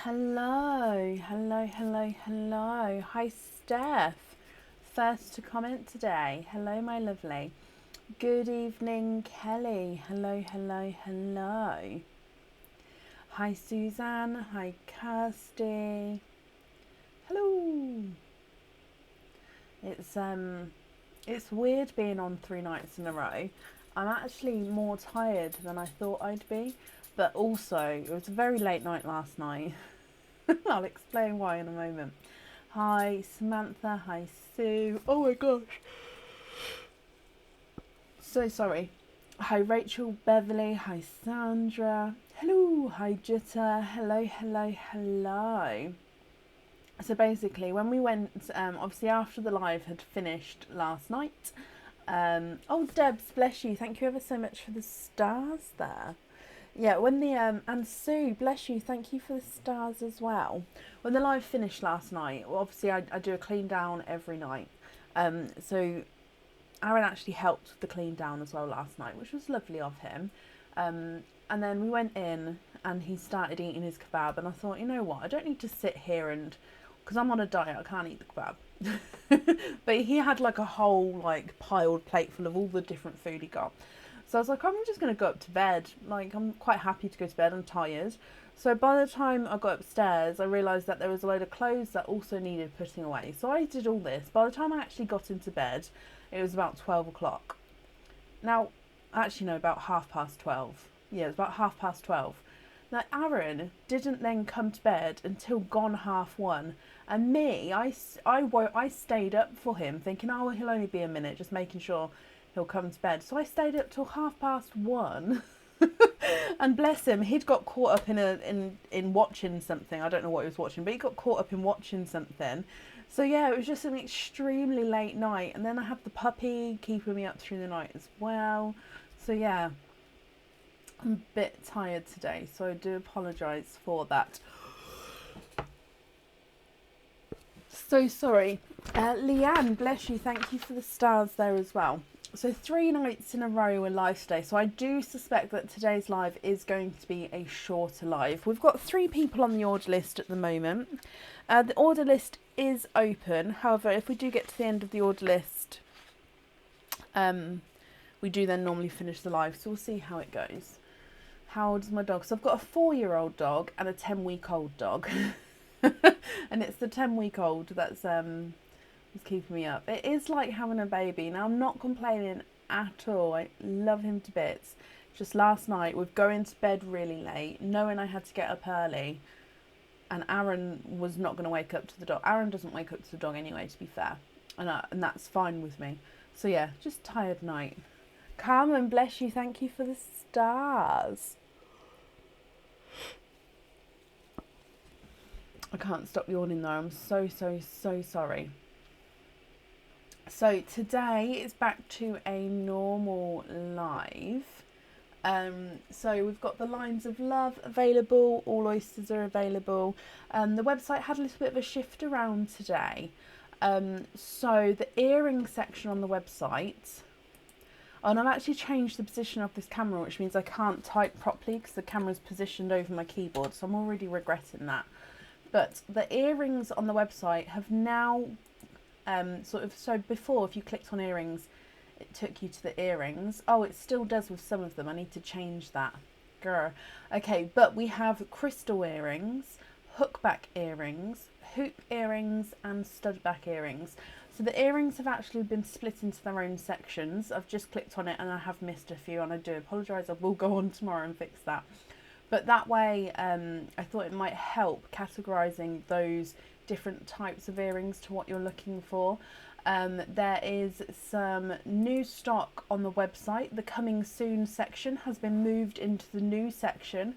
Hello, hello, hello, hello. Hi, Steph. First to comment today. Hello, my lovely. Good evening, Kelly. Hello, hello, hello. Hi, Suzanne. Hi, Kirsty. Hello. It's weird being on 3 nights in a row. I'm actually more tired than I thought I'd be, but also it was a very late night last night. I'll explain why in a moment. Hi, Samantha. Hi, Sue. Oh my gosh. So sorry. Hi, Rachel, Beverly. Hi, Sandra. Hello. Hi, Jitta. Hello, hello, hello. So basically, when we went, obviously after the live had finished last night, oh, Debs, bless you. Thank you ever so much for the stars there. Yeah, when the and Sue, bless you, thank you for the stars as well. When the live finished last night, well, obviously I do a clean down every night. So Aaron actually helped with the clean down as well last night, which was lovely of him. And then we went in and he started eating his kebab, and I thought, you know what, I don't need to sit here and because I'm on a diet, I can't eat the kebab. But he had like a whole like piled plate full of all the different food he got. So I was like, I'm just going to go up to bed. Like, I'm quite happy to go to bed. I'm tired. So by the time I got upstairs, I realised that there was a load of clothes that also needed putting away. So I did all this. By the time I actually got into bed, it was about 12 o'clock. Now, actually, no, about 12:30. Yeah, it was about 12:30. Now, Aaron didn't then come to bed until gone 1:30. And me, I stayed up for him, thinking, oh, he'll only be a minute, just making sure he'll come to bed. So I stayed up till 1:30. And bless him, he'd got caught up in watching something. I don't know what he was watching, but he got caught up in watching something. So yeah, it was just an extremely late night. And then I had the puppy keeping me up through the night as well. So yeah, I'm a bit tired today, so I do apologise for that. So sorry. Leanne, bless you, thank you for the stars there as well. So 3 nights in a row were live today, so I do suspect that today's live is going to be a shorter live. We've got 3 people on the order list at the moment. The order list is open, however, if we do get to the end of the order list, we do then normally finish the live, so we'll see how it goes. How old is my dog? So I've got a 4-year-old dog and a 10-week-old dog. And it's the 10-week-old that's keeping me up. It is like having a baby. Now, I'm not complaining at all. I love him to bits. Just last night, with going to bed really late, knowing I had to get up early, and Aaron was not going to wake up to the dog. Aaron doesn't wake up to the dog anyway, to be fair. And that's fine with me. So yeah, just tired night. Carmen, bless you. Thank you for the stars. I can't stop yawning though. I'm so sorry. So today it's back to a normal live. So we've got the lines of love available. All oysters are available. The website had a little bit of a shift around today. So the earring section on the website. Oh, and I've actually changed the position of this camera, which means I can't type properly because the camera's positioned over my keyboard. So I'm already regretting that. But the earrings on the website have now so before, if you clicked on earrings, it took you to the earrings. Oh, it still does with some of them. I need to change that. Grr. Okay, but we have crystal earrings, hookback earrings, hoop earrings, and studback earrings. So the earrings have actually been split into their own sections. I've just clicked on it and I have missed a few, and I do apologise. I will go on tomorrow and fix that. But that way, I thought it might help categorising those different types of earrings to what you're looking for. There is some new stock on the website. The coming soon section has been moved into the new section,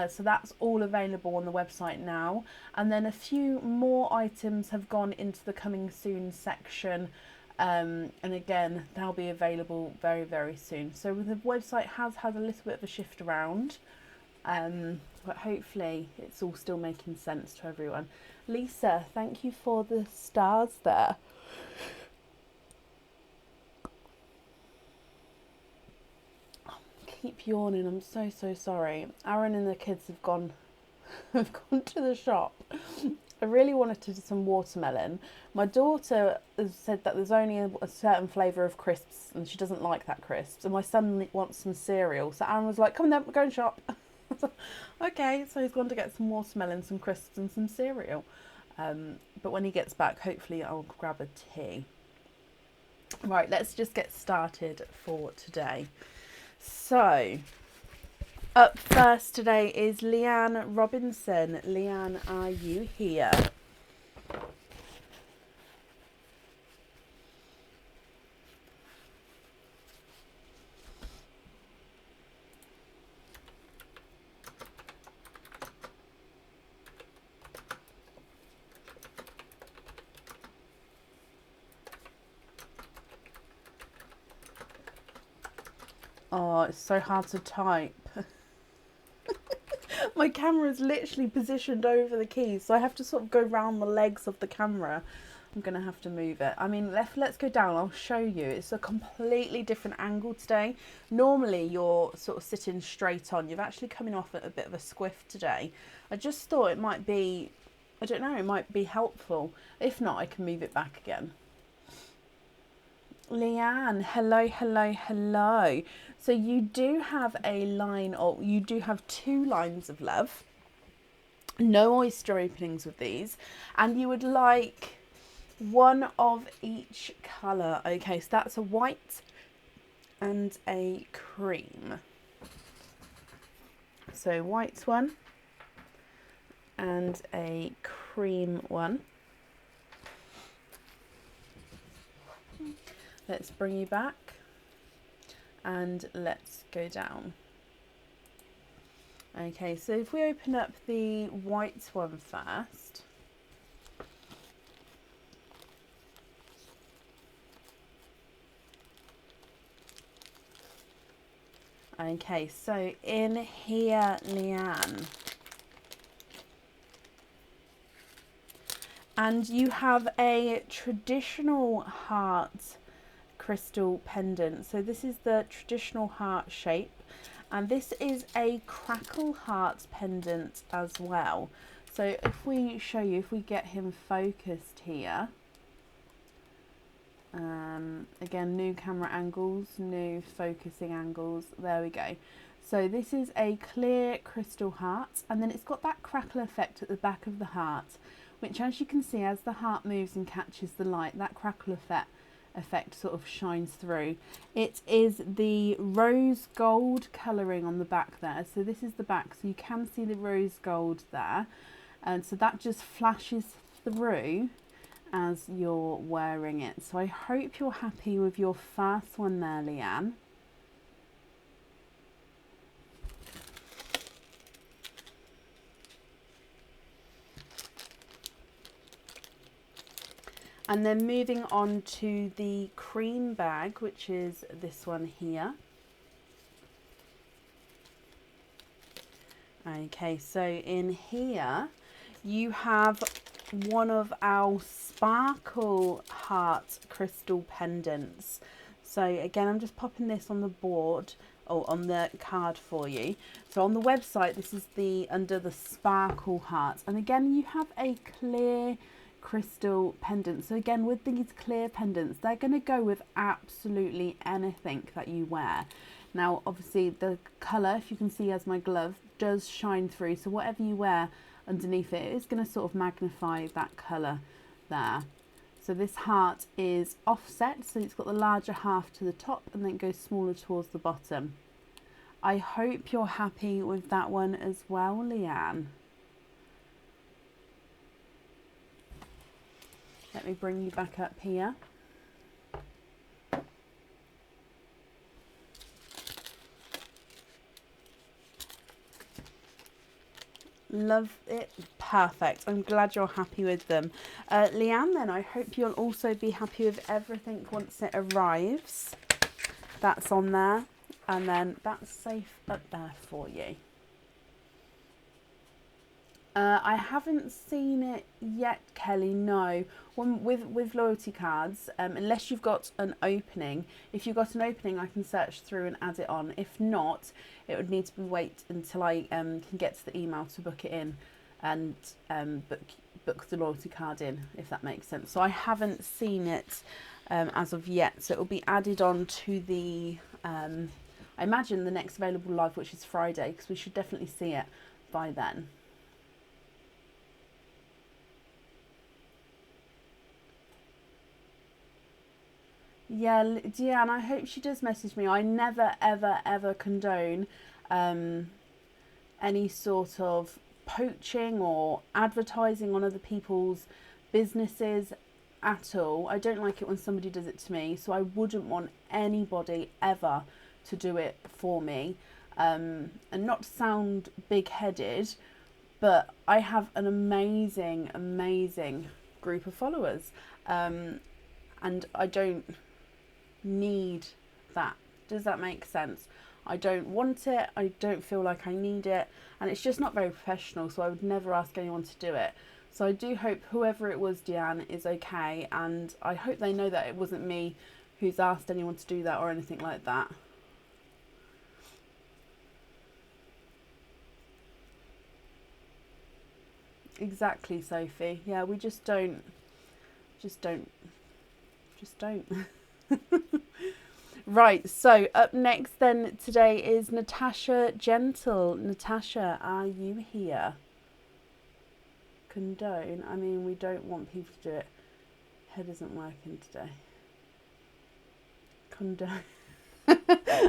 so that's all available on the website now. And then a few more items have gone into the coming soon section, and again they'll be available very soon. So the website has had a little bit of a shift around. But hopefully it's all still making sense to everyone. Lisa, thank you for the stars there. Keep yawning, I'm so sorry. Aaron and the kids have gone I've gone to the shop. I really wanted some watermelon. My daughter has said that there's only a certain flavour of crisps and she doesn't like that crisps. And my son wants some cereal. So Aaron was like, come on then, we're going to shop. Okay, so he's gone to get some watermelon, some crisps and some cereal. But when he gets back, hopefully I'll grab a tea. Right, let's just get started for today. So, up first today is Leanne Robinson. Leanne, are you here? Oh, it's so hard to type. My camera is literally positioned over the keys, so I have to sort of go round the legs of the camera. I'm going to have to move it. I mean, let's go down. I'll show you. It's a completely different angle today. Normally, you're sort of sitting straight on. You've actually coming off at a bit of a squiff today. I just thought it might be, I don't know, it might be helpful. If not, I can move it back again. Leanne, hello, hello, hello. So you do have a line, or you do have 2 lines of love. No oyster openings with these. And you would like one of each colour. Okay, so that's a white and a cream. So white one and a cream one. Let's bring you back and let's go down. Okay, so if we open up the white one first. Okay, so in here, Leanne. And you have a traditional heart crystal pendant. So this is the traditional heart shape, and this is a crackle heart pendant as well. So if we show you, if we get him focused here, again, new camera angles, new focusing angles, there we go. So this is a clear crystal heart, and then it's got that crackle effect at the back of the heart, which, as you can see, as the heart moves and catches the light, that crackle effect sort of shines through. It is the rose gold colouring on the back there. So this is the back, so you can see the rose gold there, and so that just flashes through as you're wearing it. So I hope you're happy with your first one there, Leanne. And then moving on to the cream bag, which is this one here. Okay, so in here you have one of our sparkle heart crystal pendants. So again, I'm just popping this on the board, or on the card for you. So on the website, this is the under the sparkle heart, and again you have a clear crystal pendant. So again, with these clear pendants, they're going to go with absolutely anything that you wear. Now obviously the colour, if you can see as my glove, does shine through, so whatever you wear underneath it is going to sort of magnify that colour there. So this heart is offset, so it's got the larger half to the top and then goes smaller towards the bottom. I hope you're happy with that one as well, Leanne. Let me bring you back up here. Love it. Perfect. I'm glad you're happy with them. Leanne, then I hope you'll also be happy with everything once it arrives. That's on there, and then that's safe up there for you. I haven't seen it yet, Kelly, no. With loyalty cards, unless you've got an opening. If you've got an opening, I can search through and add it on. If not, it would need to wait until I can get to the email to book it in. and book the loyalty card in, if that makes sense. So I haven't seen it as of yet. So it will be added on to the, I imagine, the next available live, which is Friday, because we should definitely see it by then. Yeah, Deanne, I hope she does message me. I never, ever, ever condone any sort of poaching or advertising on other people's businesses at all. I don't like it when somebody does it to me, so I wouldn't want anybody ever to do it for me. And not to sound big-headed, but I have an amazing, amazing group of followers, and I don't need that. Does that make sense? I don't want it. I don't feel like I need it, and it's just not very professional, so I would never ask anyone to do it. So I do hope whoever it was, Deanne, is okay, and I hope they know that it wasn't me who's asked anyone to do that or anything like that. Exactly, Sophie. Yeah, we just don't. Right, so up next then today is Natasha Gentle. Natasha, are you here? Condone. I mean, we don't want people to do it. Head isn't working today. Condone.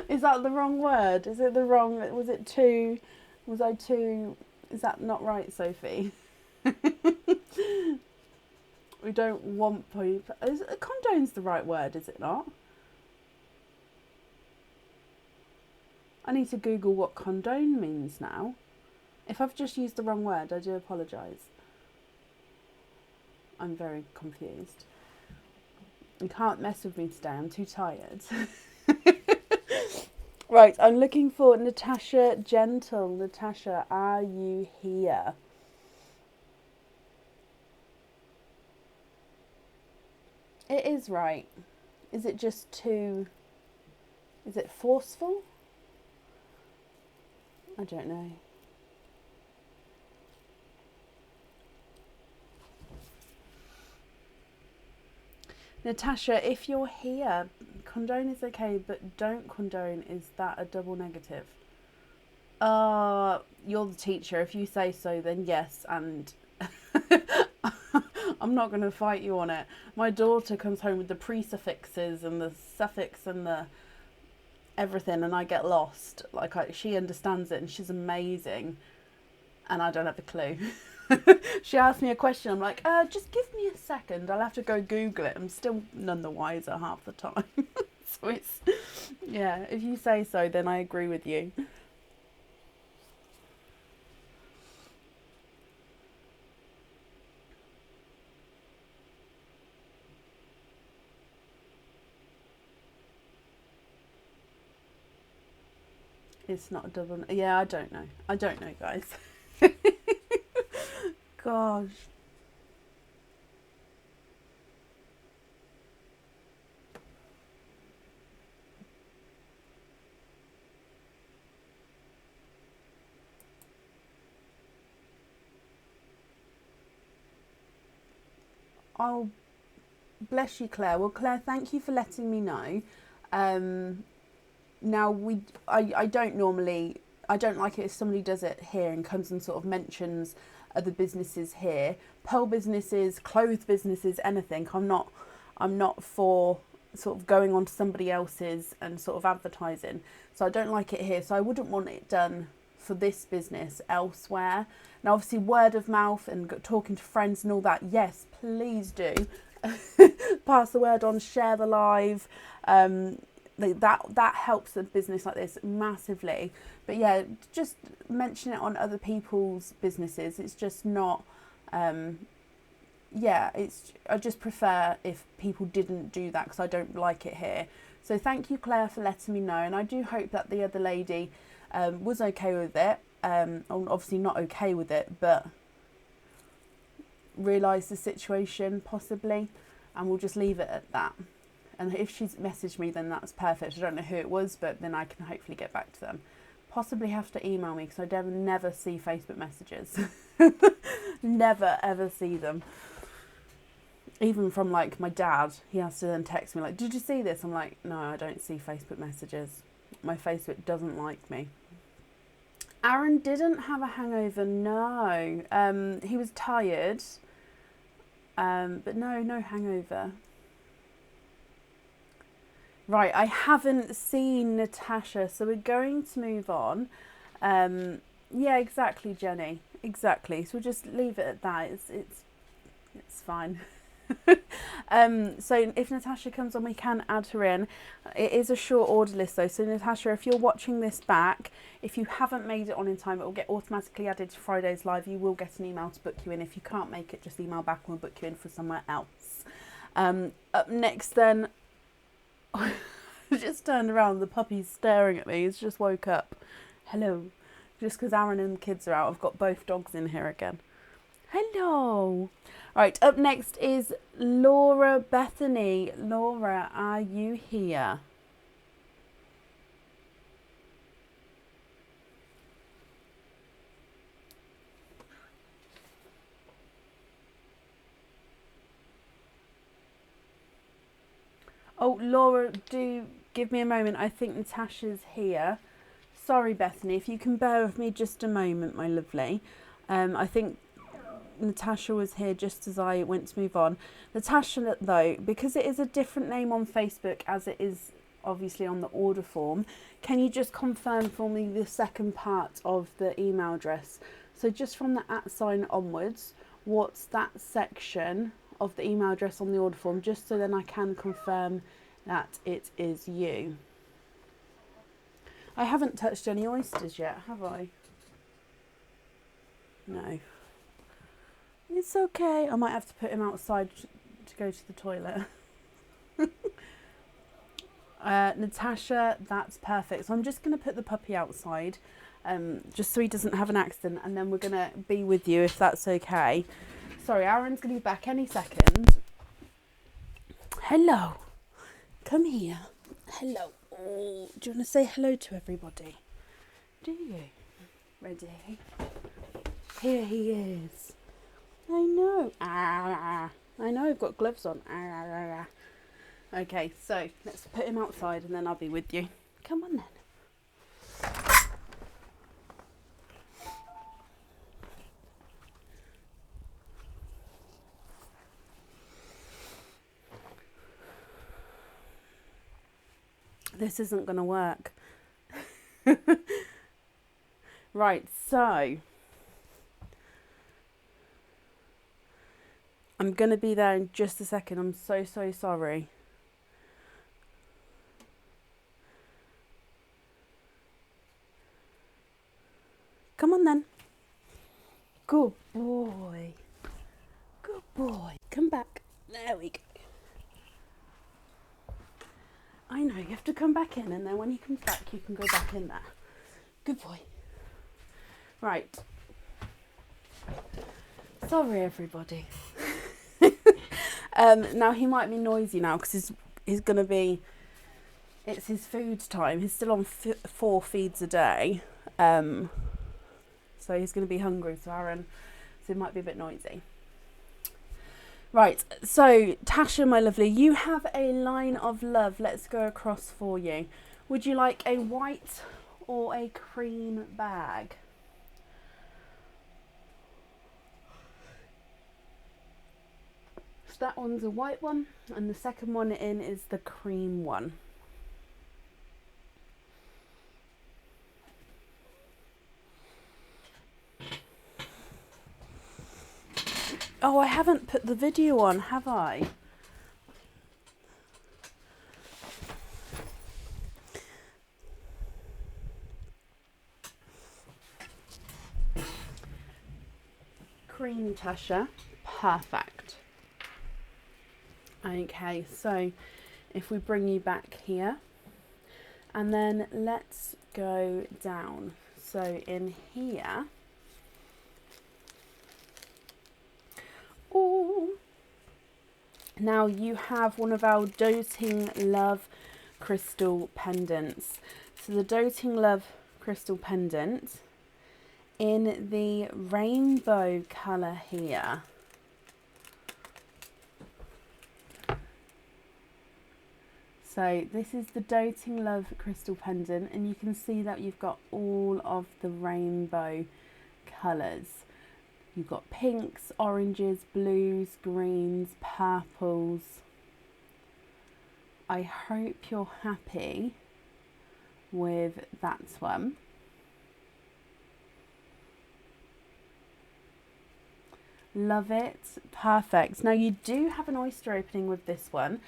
Is that the wrong word? Is it the wrong? Was it too? Was I too? Is that not right, Sophie? We don't want people. Condone's the right word, is it not? I need to Google what condone means now. If I've just used the wrong word, I do apologise. I'm very confused. You can't mess with me today, I'm too tired. Right, I'm looking for Natasha Gentle. Natasha, are you here? It is right. Is it just too... Is it forceful? I don't know. Natasha, if you're here, condone is okay, but don't condone. Is that a double negative? You're the teacher. If you say so, then yes, and I'm not going to fight you on it. My daughter comes home with the pre-suffixes and the suffix and the everything, and I get lost. She understands it, and she's amazing, and I don't have a clue. She asked me a question, I'm like, just give me a second, I'll have to go Google it. I'm still none the wiser half the time. So it's, yeah, if you say so, then I agree with you. It's not a double. Yeah, I don't know, guys. Gosh. Oh, bless you, Claire. Well, Claire, thank you for letting me know. Now, I don't normally, I don't like it if somebody does it here and comes and sort of mentions other businesses here. Pearl businesses, clothes businesses, anything. I'm not for sort of going on to somebody else's and sort of advertising. So I don't like it here. So I wouldn't want it done for this business elsewhere. Now, obviously, word of mouth and talking to friends and all that, yes, please do. Pass the word on, share the live. That helps a business like this massively. But yeah, just mention it on other people's businesses. It's just not. I just prefer if people didn't do that, because I don't like it here. So thank you, Claire, for letting me know, and I do hope that the other lady was okay with it. Obviously not okay with it, but realised the situation possibly, and we'll just leave it at that. And if she's messaged me, then that's perfect. I don't know who it was, but then I can hopefully get back to them. Possibly have to email me, because I never see Facebook messages. Never ever see them. Even from like my dad, he has to then text me like, did you see this? I'm like, no, I don't see Facebook messages. My Facebook doesn't like me. Aaron didn't have a hangover, no. He was tired, but no hangover. Right, I haven't seen Natasha, so we're going to move on. Yeah, exactly, Jenny. Exactly. So we'll just leave it at that. It's fine. So if Natasha comes on, we can add her in. It is a short order list though. So Natasha, if you're watching this back, if you haven't made it on in time, it will get automatically added to Friday's live. You will get an email to book you in. If you can't make it, just email back and we'll book you in for somewhere else. Up next then, I just turned around, the puppy's staring at me. He's just woke up. Hello. Just because Aaron and the kids are out, I've got both dogs in here again. Hello. Right, up next is Laura Bethany. Laura, are you here? Oh, Laura, do give me a moment. I think Natasha's here. Sorry, Bethany, if you can bear with me just a moment, my lovely. I think Natasha was here just as I went to move on. Natasha, though, because it is a different name on Facebook as it is obviously on the order form, can you just confirm for me the second part of the email address? So just from the @ sign onwards, what's that section of the email address on the order form, just so then I can confirm that it is you. I haven't touched any oysters yet, have I? No. It's okay. I might have to put him outside to go to the toilet. Natasha, that's perfect. So I'm just going to put the puppy outside, just so he doesn't have an accident, and then we're going to be with you if that's okay. Sorry, Aaron's going to be back any second. Hello. Come here. Hello. Oh, do you want to say hello to everybody? Do you? Ready? Here he is. I know. I know I've got gloves on. Okay, so let's put him outside and then I'll be with you. Come on then. This isn't going to work. Right, so I'm going to be there in just a second. I'm so sorry. Come on then. Good boy. Good boy. Come back. There we go. I know, you have to come back in, and then when he comes back, you can go back in there. Good boy. Right. Sorry, everybody. Now, he might be noisy now, because he's going to be... It's his food time. He's still on 4 feeds a day. So he's going to be hungry, so he might be a bit noisy. Right, so Tasha, my lovely, you have a line of love. Let's go across for you. Would you like a white or a cream bag? So that one's a white one, and the second one in is the cream one. Oh, I haven't put the video on, have I? Cream, Tasha. Perfect. Okay, so if we bring you back here, and then let's go down. So in here... Ooh. Now you have one of our Doting Love crystal pendants. So the Doting Love crystal pendant in the rainbow colour here. So this is the Doting Love crystal pendant, and you can see that you've got all of the rainbow colours. You've got pinks, oranges, blues, greens, purples. I hope you're happy with that one. Love it. Perfect. Now you do have an oyster opening with this one.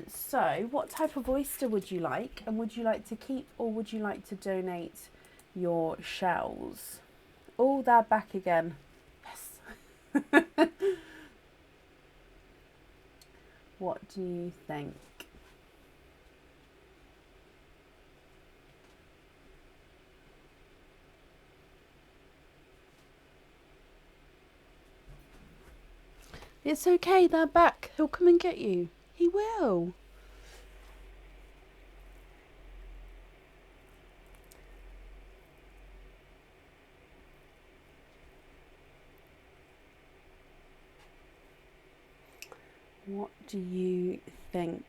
So what type of oyster would you like? And would you like to keep or would you like to donate your shells? Oh, they're back again. Yes. What do you think? It's okay, they're back. He'll come and get you. He will. What do you think?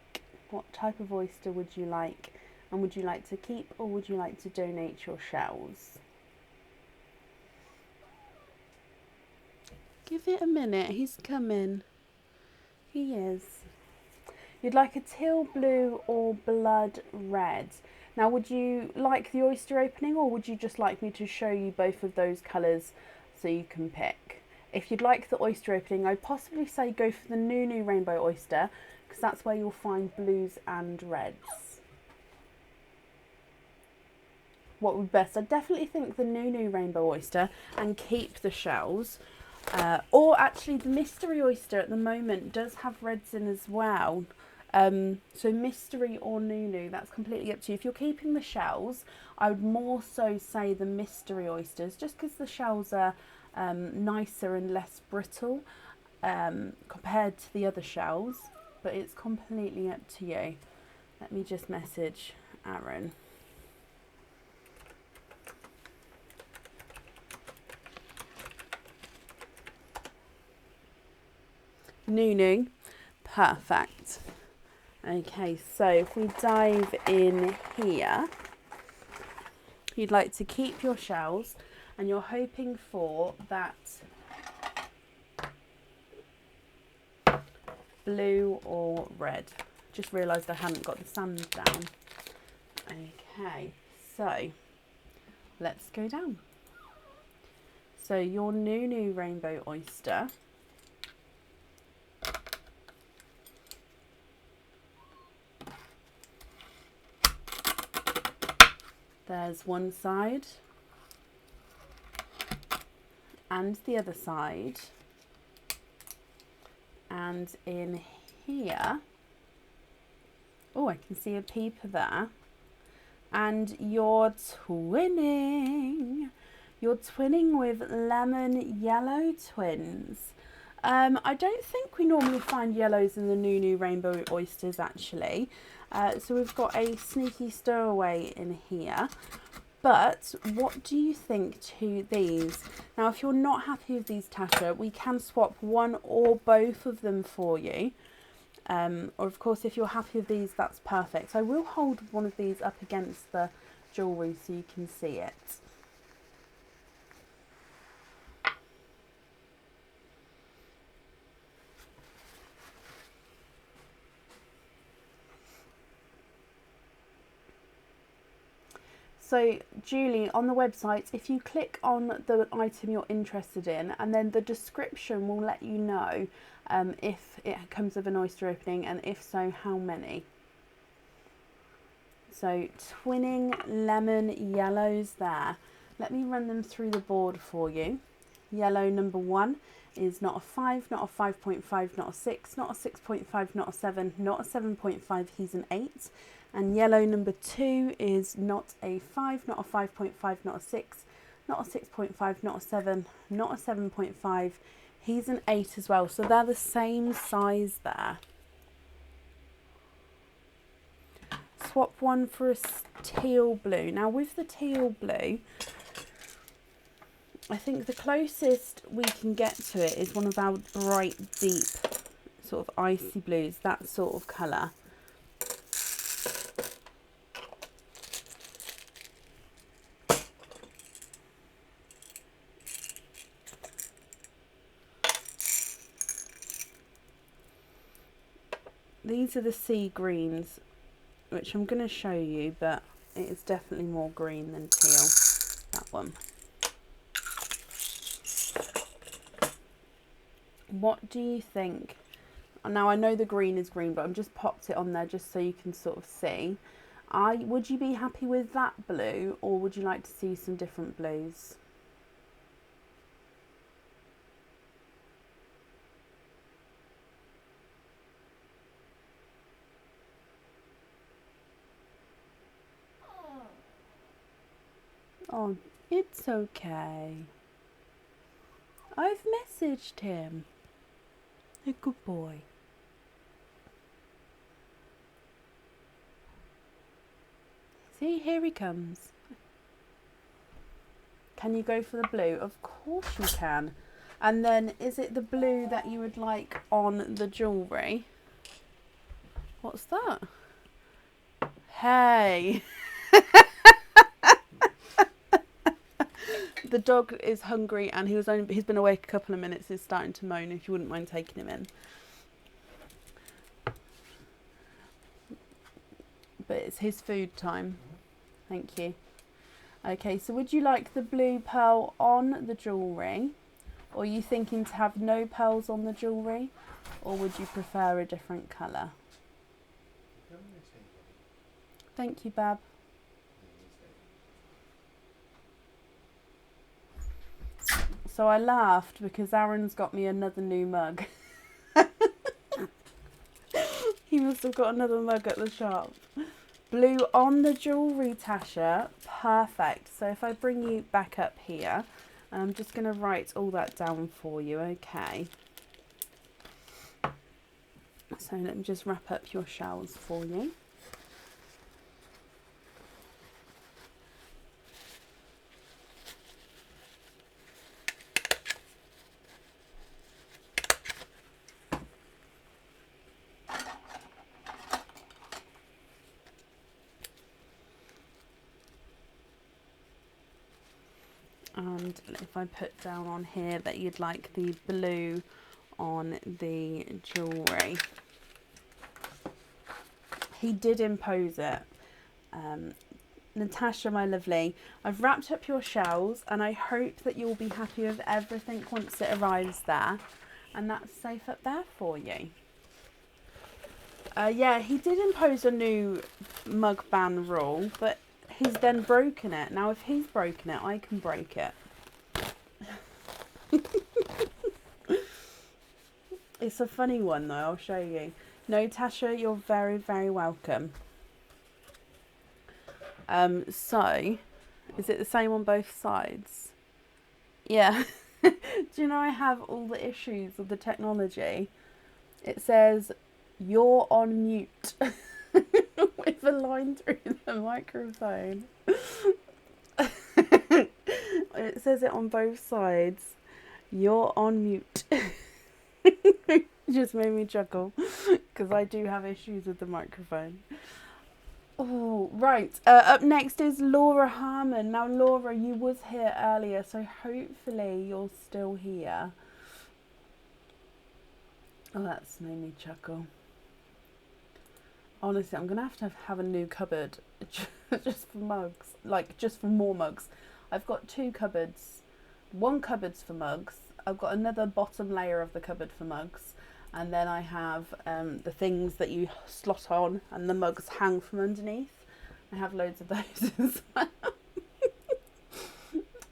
What type of oyster would you like? And would you like to keep or would you like to donate your shells? Give it a minute, he's coming. He is. You'd like a teal blue or blood red. Now would you like the oyster opening or would you just like me to show you both of those colours so you can pick? If you'd like the oyster opening, I'd possibly say go for the Nunu Rainbow Oyster because that's where you'll find blues and reds. What would best? I definitely think the Nunu Rainbow Oyster and keep the shells. Or actually the Mystery Oyster at the moment does have reds in as well. So Mystery or Nunu, that's completely up to you. If you're keeping the shells, I would more so say the Mystery Oysters just because the shells are nicer and less brittle compared to the other shells, but it's completely up to you. Let me just message Aaron. Nunu, perfect. Okay, so if we dive in here, you'd like to keep your shells and you're hoping for that blue or red. Just realised I hadn't got the sand down. Okay, so let's go down. So your Nunu Rainbow Oyster. There's one side and the other side, and in here, oh, I can see a peeper there, and you're twinning with lemon yellow twins. I don't think we normally find yellows in the Nunu Rainbow Oysters actually. So we've got a sneaky stowaway in here. But what do you think to these? Now, if you're not happy with these, Tasha, we can swap one or both of them for you. Or of course, if you're happy with these, that's perfect. So I will hold one of these up against the jewellery so you can see it. So Julie, on the website, if you click on the item you're interested in, and then the description will let you know if it comes with an oyster opening, and if so, how many. So twinning lemon yellows there. Let me run them through the board for you. Yellow number 1 is not a 5, not a 5.5, not a 6, not a 6.5, not a 7, not a 7.5, he's an 8. And yellow number 2 is not a 5, not a 5.5, not a 6, not a 6.5, not a 7, not a 7.5. He's an 8 as well. So they're the same size there. Swap one for a teal blue. Now with the teal blue, I think the closest we can get to it is one of our bright, deep, sort of icy blues, that sort of colour. These are the sea greens, which I'm going to show you, but it is definitely more green than teal, that one. What do you think? Now I know the green is green, but I've just popped it on there just so you can sort of see. Would you be happy with that blue, or would you like to see some different blues? Oh, it's okay. I've messaged him. A good boy. See, here he comes. Can you go for the blue? Of course you can. And then, is it the blue that you would like on the jewellery? What's that? Hey! The dog is hungry and he's been awake a couple of minutes. He's starting to moan, if you wouldn't mind taking him in. But it's his food time. Thank you. Okay, so would you like the blue pearl on the jewellery? Or are you thinking to have no pearls on the jewellery? Or would you prefer a different colour? Thank you, Bab. So I laughed because Aaron's got me another new mug. He must have got another mug at the shop. Blue on the jewellery, Tasha. Perfect. So if I bring you back up here, I'm just going to write all that down for you, okay? So let me just wrap up your shells for you. And if I put down on here that you'd like the blue on the jewellery. He did impose it. Natasha, my lovely, I've wrapped up your shells and I hope that you'll be happy with everything once it arrives there. And that's safe up there for you. Yeah, he did impose a new mug ban rule, but he's then broken it. Now, if he's broken it, I can break it. It's a funny one, though. I'll show you. No, Tasha, you're very, very welcome. So, is it the same on both sides? Yeah. Do you know I have all the issues with the technology? It says, you're on mute. With a line through the microphone. It says it on both sides. You're on mute. It just made me chuckle because I do have issues with the microphone. Oh, right. Up next is Laura Harmon. Now, Laura, you was here earlier, so hopefully you're still here. Oh, that's made me chuckle. Honestly, I'm going to have a new cupboard just for mugs. Like, just for more mugs. I've got two cupboards. One cupboard's for mugs. I've got another bottom layer of the cupboard for mugs. And then I have the things that you slot on and the mugs hang from underneath. I have loads of those as well.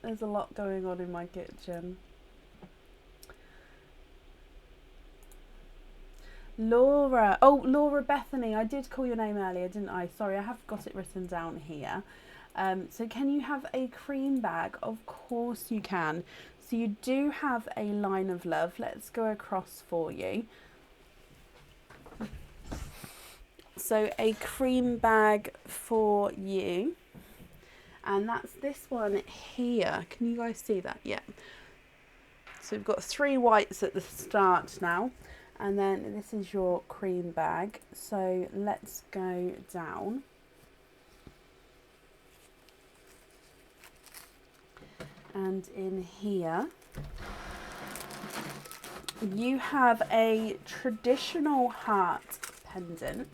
There's a lot going on in my kitchen. Laura. Oh, Laura Bethany. I did call your name earlier, didn't I? Sorry, I have got it written down here. So can you have a cream bag? Of course you can. So you do have a line of love. Let's go across for you. So a cream bag for you. and that's this one here. Can you guys see that? Yeah. So we've got 3 whites at the start now, and then this is your cream bag. So let's go down. And in here, you have a traditional heart pendant.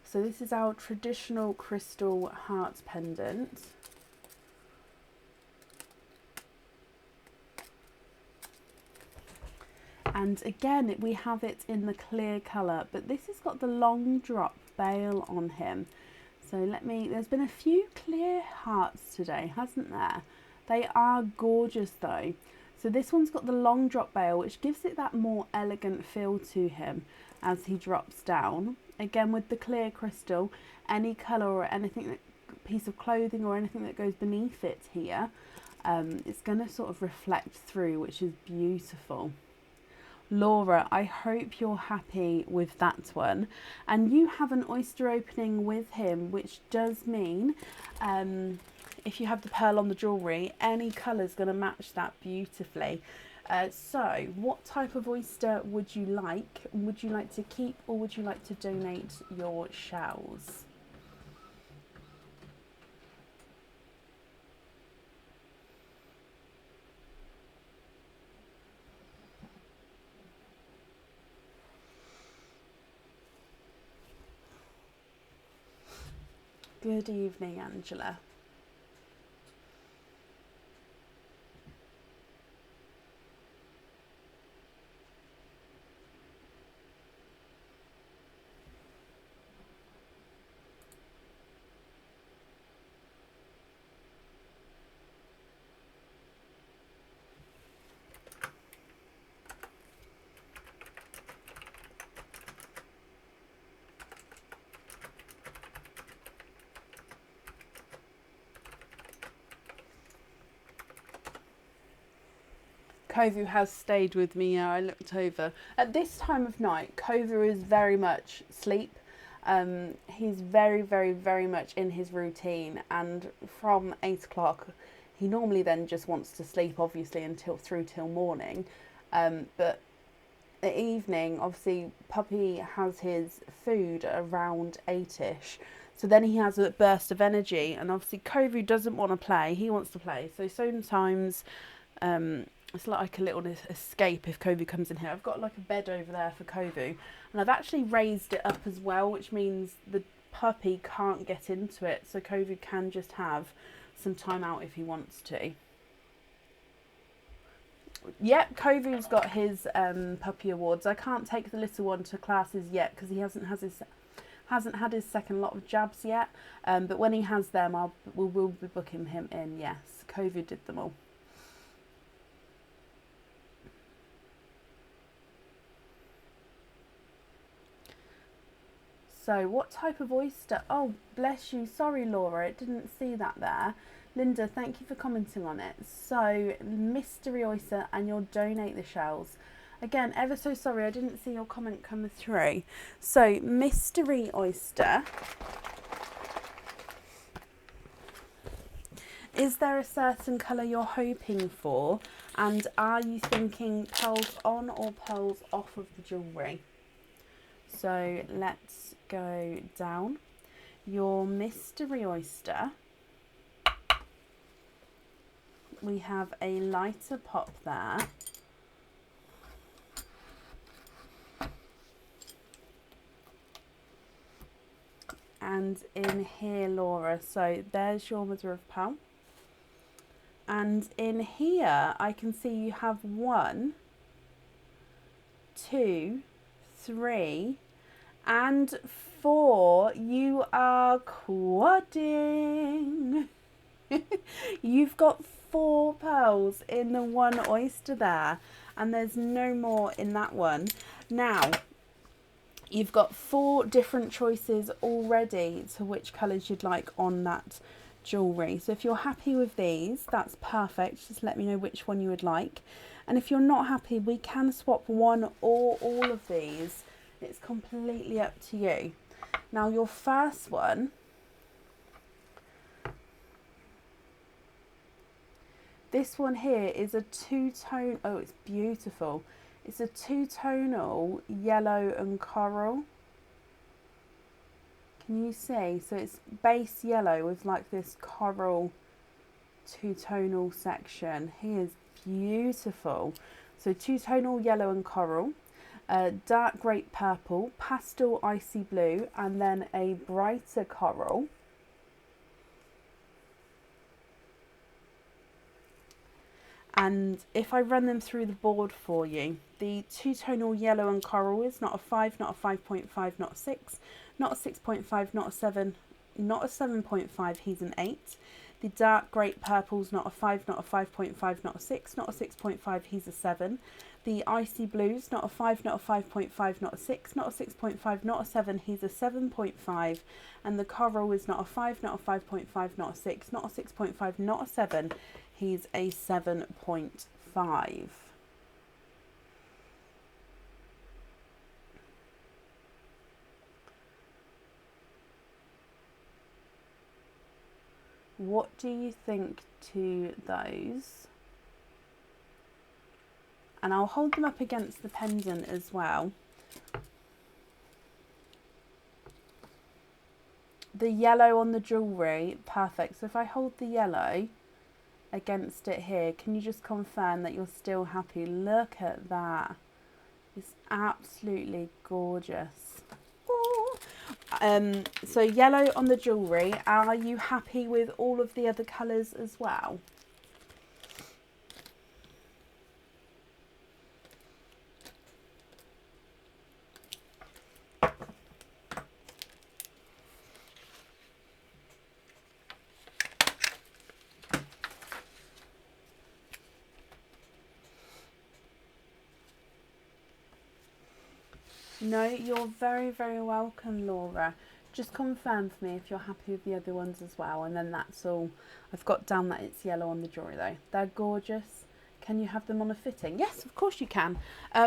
So this is our traditional crystal heart pendant. And again, we have it in the clear colour, but this has got the long drop bail on him. So there's been a few clear hearts today, hasn't there? They are gorgeous though. So this one's got the long drop bail, which gives it that more elegant feel to him as he drops down. Again, with the clear crystal, any colour or anything, piece of clothing or anything that goes beneath it here, it's going to sort of reflect through, which is beautiful. Laura, I hope you're happy with that one. And you have an oyster opening with him, which does mean if you have the pearl on the jewellery, any colour is going to match that beautifully. So what type of oyster would you like? Would you like to keep, or would you like to donate your shells? Good evening, Angela. Kovu has stayed with me. Yeah, I looked over. At this time of night, Kovu is very much asleep. He's very, very, very much in his routine, and from 8 o'clock, he normally then just wants to sleep, obviously, through till morning. But the evening, obviously, Puppy has his food around 8ish. So then he has a burst of energy, and obviously Kovu doesn't want to play. He wants to play. So sometimes it's like a little escape if Kovu comes in here. I've got like a bed over there for Kovu, and I've actually raised it up as well, which means the puppy can't get into it, so Kovu can just have some time out if he wants to. Yep, Kovu's got his puppy awards. I can't take the little one to classes yet because he hasn't had his second lot of jabs yet. But when he has them, we'll be booking him in. Yes, Kovu did them all. So what type of oyster? Oh, bless you. Sorry, Laura, I didn't see that there. Linda, thank you for commenting on it. So, mystery oyster, and you'll donate the shells. Again, ever so sorry, I didn't see your comment come through. So, mystery oyster. Is there a certain colour you're hoping for? And are you thinking pearls on or pearls off of the jewellery? So, let's go down. Your mystery oyster. We have a lighter pop there. And in here, Laura, so there's your mother of pearl. And in here, I can see you have 1, 2, 3, and 4. You are quadding. You've got 4 pearls in the one oyster there, and there's no more in that one. Now, you've got 4 different choices already to which colours you'd like on that jewellery. So if you're happy with these, that's perfect. Just let me know which one you would like. And if you're not happy, we can swap one or all of these It's completely up to you. Now your first one, this one here is a two-tone, oh, it's beautiful. It's a two-tonal yellow and coral. Can you see? So it's base yellow with like this coral two-tonal section. He is beautiful. So two-tonal yellow and coral, dark grape purple, pastel icy blue, and then a brighter coral. And if I run them through the board for you, the two-tonal yellow and coral is not a 5, not a 5.5, not a 6, not a 6.5, not a 7, not a 7.5, he's an 8. The dark grape purple's not a 5, not a 5.5, not a 6, not a 6.5, he's a 7. The icy blue's not a 5, not a 5.5, not a 6, not a 6.5, not a 7, he's a 7.5. And the coral is not a 5, not a 5.5, not a 6, not a 6.5, not a 7, he's a 7.5. What do you think to those? And I'll hold them up against the pendant as well. The yellow on the jewellery, perfect. So if I hold the yellow against it here, can you just confirm that you're still happy? Look at that. It's absolutely gorgeous. So yellow on the jewellery. Are you happy with all of the other colours as well? No, you're very, very welcome, Laura. Just confirm for me if you're happy with the other ones as well, and then that's all. I've got down that it's yellow on the jewellery though. They're gorgeous. Can you have them on a fitting? Yes, of course you can.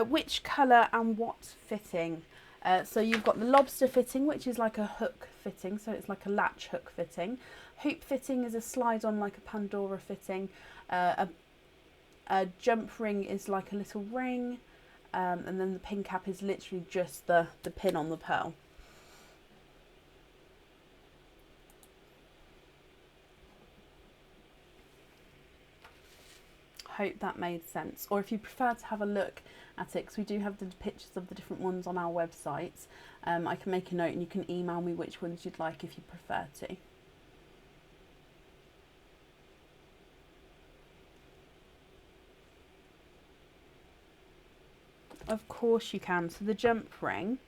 Which colour and what fitting? So you've got the lobster fitting, which is like a hook fitting, so it's like a latch hook fitting. Hoop fitting is a slide on like a Pandora fitting. A jump ring is like a little ring. And then the pin cap is literally just the pin on the pearl. Hope that made sense. Or if you prefer to have a look at it, because we do have the pictures of the different ones on our website, I can make a note and you can email me which ones you'd like if you prefer to. Of course you can. So the jump ring,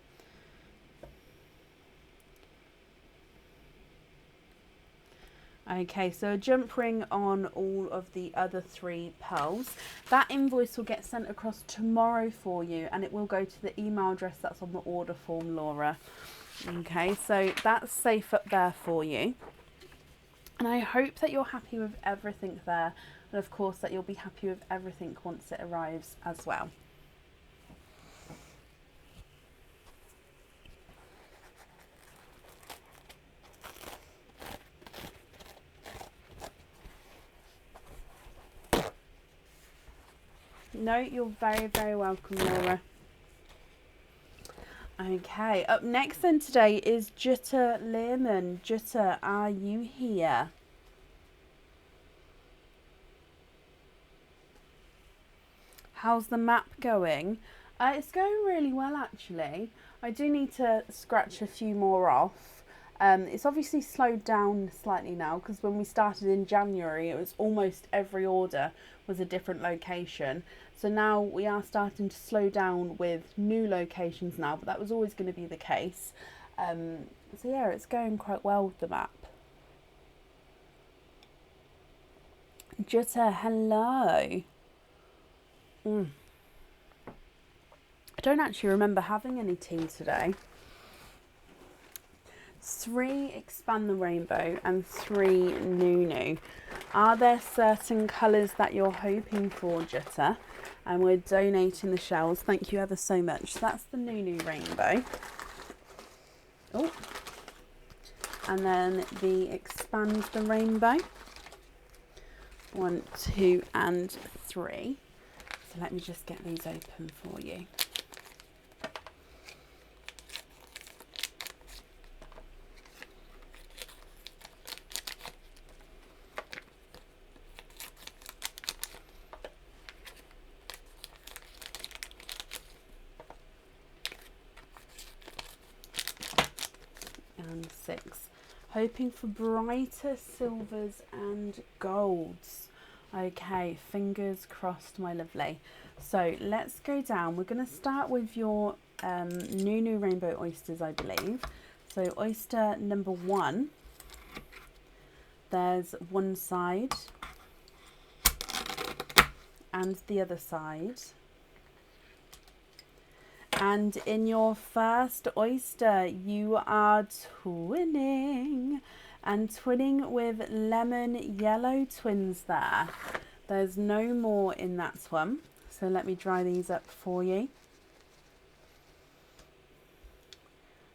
okay, so a jump ring on all of the other 3 pearls. That invoice will get sent across tomorrow for you, and it will go to the email address that's on the order form, Laura. Okay, so that's safe up there for you. And I hope that you're happy with everything there, and of course that you'll be happy with everything once it arrives as well. No, you're very, very welcome, Laura. Okay, up next then today is Jutta Leanne. Jutta, are you here? How's the map going? It's going really well actually. I do need to scratch a few more off. It's obviously slowed down slightly now because when we started in January it was almost every order was a different location. So now we are starting to slow down with new locations now, but that was always going to be the case. So yeah, it's going quite well with the map. Jutta, hello. I don't actually remember having any tea today. 3 Expand the Rainbow and 3 Nunu. Are there certain colours that you're hoping for, Jutta? And we're donating the shells. Thank you ever so much. That's the Nunu rainbow. Oh. And then the Expand the Rainbow. 1, 2, and 3. So let me just get these open for you. And 6. Hoping for brighter silvers and golds. Okay, fingers crossed, my lovely. So let's go down. We're going to start with your Nunu Rainbow Oysters, I believe. So oyster number 1. There's one side and the other side. And in your first oyster, you are twinning. And twinning with lemon yellow twins there. There's no more in that one. So let me dry these up for you.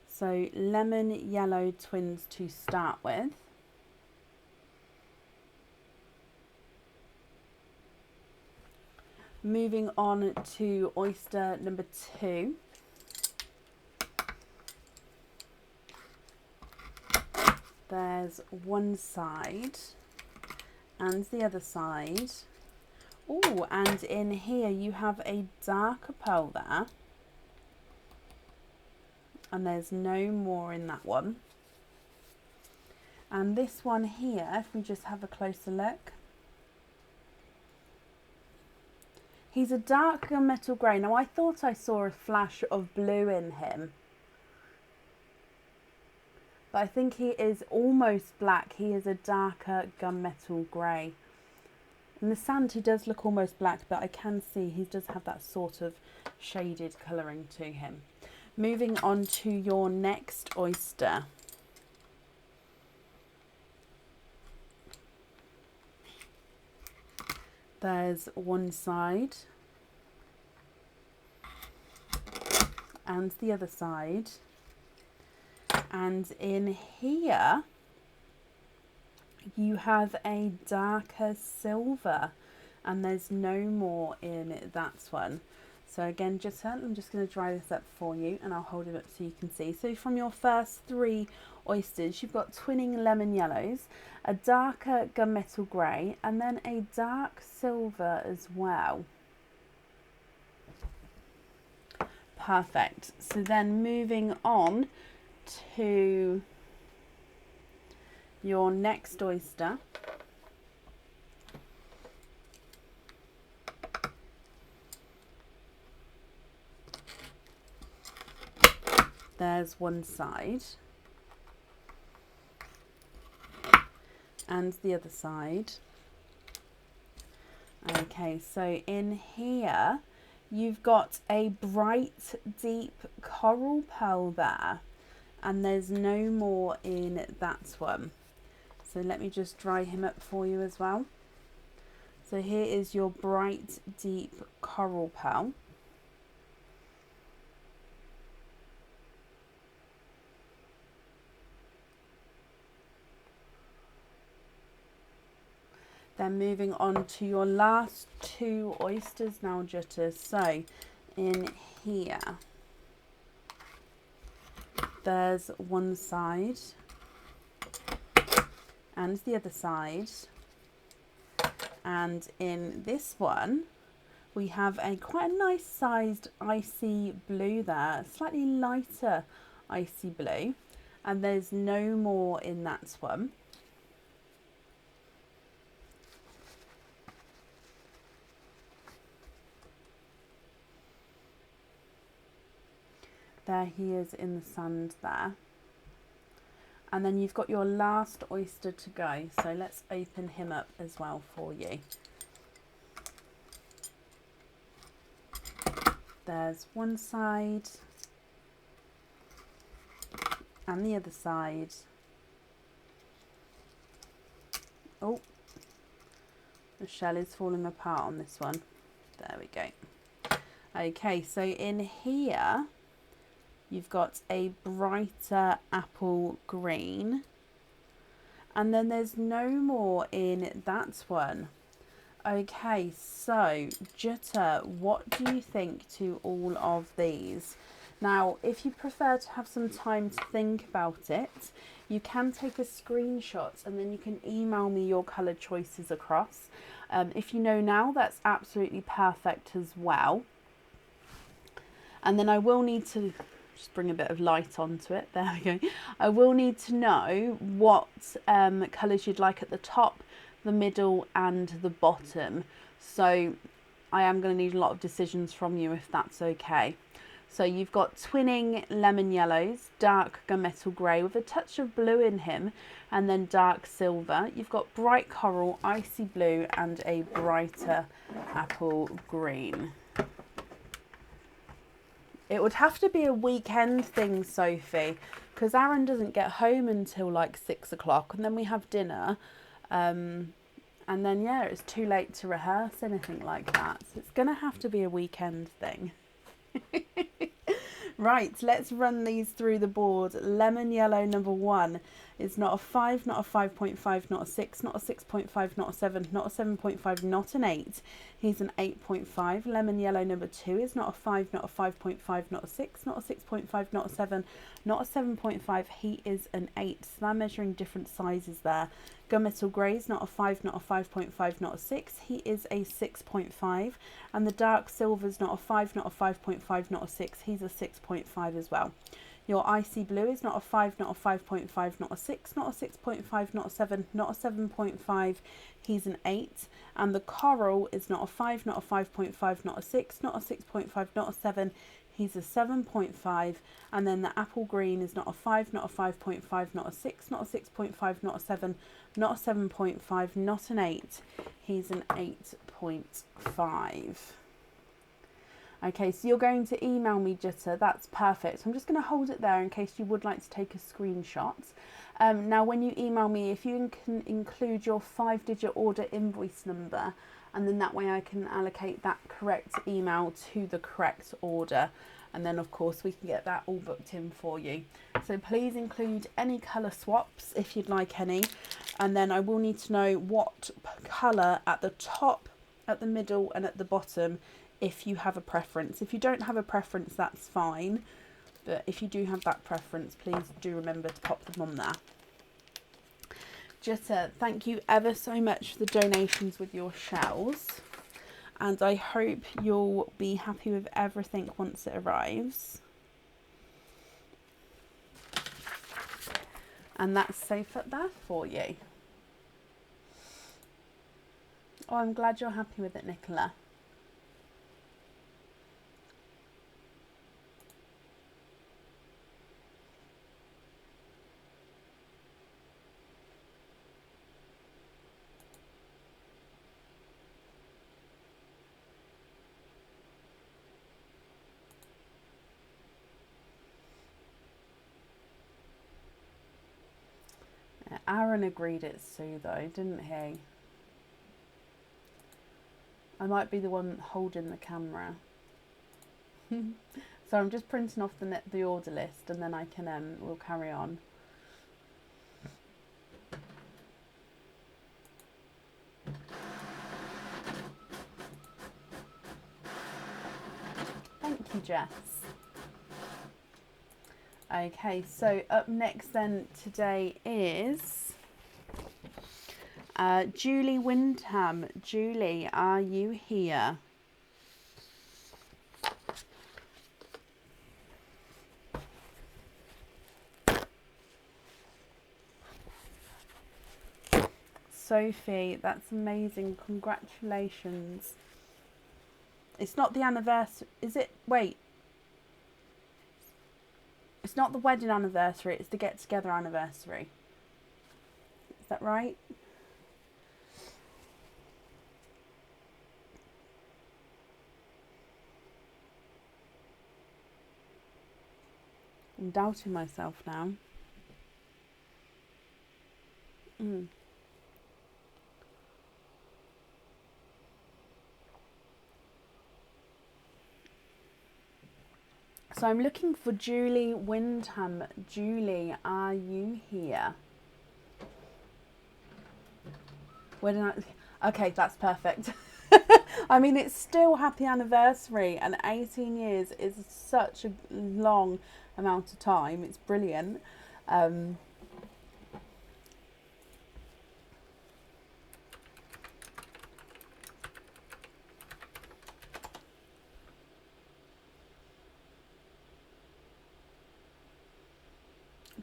So lemon yellow twins to start with. Moving on to oyster number 2. There's one side and the other side. Oh, and in here you have a darker pearl there. And there's no more in that one. And this one here, if we just have a closer look. He's a dark gunmetal grey. Now I thought I saw a flash of blue in him. But I think he is almost black. He is a darker gunmetal grey. In the sand he does look almost black, but I can see he does have that sort of shaded colouring to him. Moving on to your next oyster. There's one side and the other side. And in here, you have a darker silver, and there's no more in that one. So again, I'm just going to dry this up for you, and I'll hold it up so you can see. So from your first 3 oysters, you've got twinning lemon yellows, a darker gunmetal grey, and then a dark silver as well. Perfect. So then moving on to your next oyster. There's one side and the other side. Okay, so in here you've got a bright deep coral pearl there, and there's no more in that one. So let me just dry him up for you as well. So here is your bright deep coral pearl. Then moving on to your last 2 oysters now, Jutta. So in here, there's one side and the other side. And in this one, we have a quite a nice sized icy blue there, slightly lighter icy blue. And there's no more in that one. There he is in the sand there. And then you've got your last oyster to go. So let's open him up as well for you. There's one side and the other side. Oh, The shell is falling apart on this one. There we go. Okay, so in here you've got a brighter apple green, and then there's no more in that one. Okay, so Jutta, what do you think to all of these? Now, if you prefer to have some time to think about it, you can take a screenshot and then you can email me your colour choices across. If you know now, that's absolutely perfect as well. And then I will need to just bring a bit of light onto it. There we go. I will need to know what colours you'd like at the top, the middle and the bottom. So I am going to need a lot of decisions from you if that's okay. So you've got twinning lemon yellows, dark gunmetal grey with a touch of blue in him, and then dark silver. You've got bright coral, icy blue and a brighter apple green. It would have to be a weekend thing, Sophie, because Aaron doesn't get home until like 6 o'clock, and then we have dinner. And then, yeah, it's too late to rehearse anything like that. So it's going to have to be a weekend thing. Right, let's run these through the board. Lemon yellow number 1 is not a 5, not a 5.5, not a 6, not a 6.5, not a 7, not a 7.5, not an 8. He's an 8.5. Lemon yellow number 2 is not a 5, not a 5.5, not a 6, not a 6.5, not a 7, not a 7.5. He is an 8. So they're measuring different sizes there. Gunmetal grey is not a 5, not a 5.5, not a 6. He is a 6.5. And the dark silver is not a 5, not a 5.5, not a 6. He's a 6.5 as well. Your icy blue is not a 5, not a 5.5, not a 6, not a 6.5, not a 7, not a 7.5. He's an 8. And the coral is not a 5, not a 5.5, not a 6, not a 6.5, not a 7. He's a 7.5. And then the apple green is not a 5, not a 5.5, not a 6, not a 6.5, not a 7, not a 7.5, not an 8. He's an 8.5. Okay, so you're going to email me, Jutta. That's perfect. I'm just going to hold it there in case you would like to take a screenshot. Now, when you email me, if you can include your 5-digit order invoice number, and then that way I can allocate that correct email to the correct order. And then, of course, we can get that all booked in for you. So please include any colour swaps if you'd like any. And then I will need to know what colour at the top, at the middle and at the bottom, if you have a preference. If you don't have a preference, that's fine. But if you do have that preference, please do remember to pop them on there. Jutta, thank you ever so much for the donations with your shells. And I hope you'll be happy with everything once it arrives. And that's safe up there for you. Oh, I'm glad you're happy with it, Nicola. Aaron agreed it's Sue though, didn't he? I might be the one holding the camera. So I'm just printing off the order list and then I can we'll carry on. Thank you, Jess. Okay, so up next then today is Julie Windham. Julie, are you here? Sophie, that's amazing. Congratulations. It's not the anniversary, is it? Wait. It's not the wedding anniversary, it's the get-together anniversary. Is that right? I'm doubting myself now. So I'm looking for Julie Wyndham. Julie, are you here? Where did I... Okay, that's perfect. I mean, it's still happy anniversary, and 18 years is such a long amount of time. It's brilliant.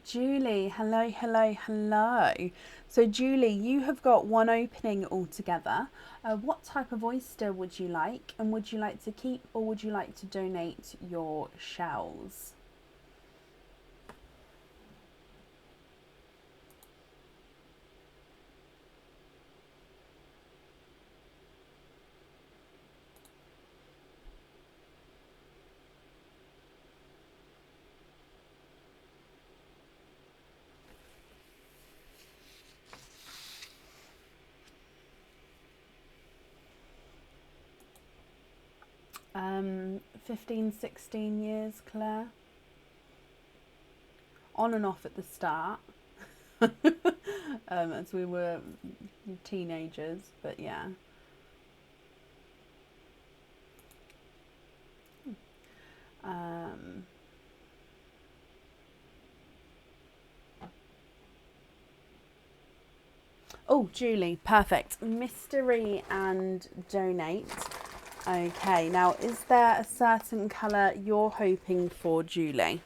Julie, hello, hello, hello. So Julie, you have got one opening altogether. What type of oyster would you like? And would you like to keep or would you like to donate your shells? Um, 15, 16 years, Claire. On and off at the start. As we were teenagers, but yeah. Oh, Julie, perfect. Mystery and donate. Okay, now is there a certain colour you're hoping for, Julie?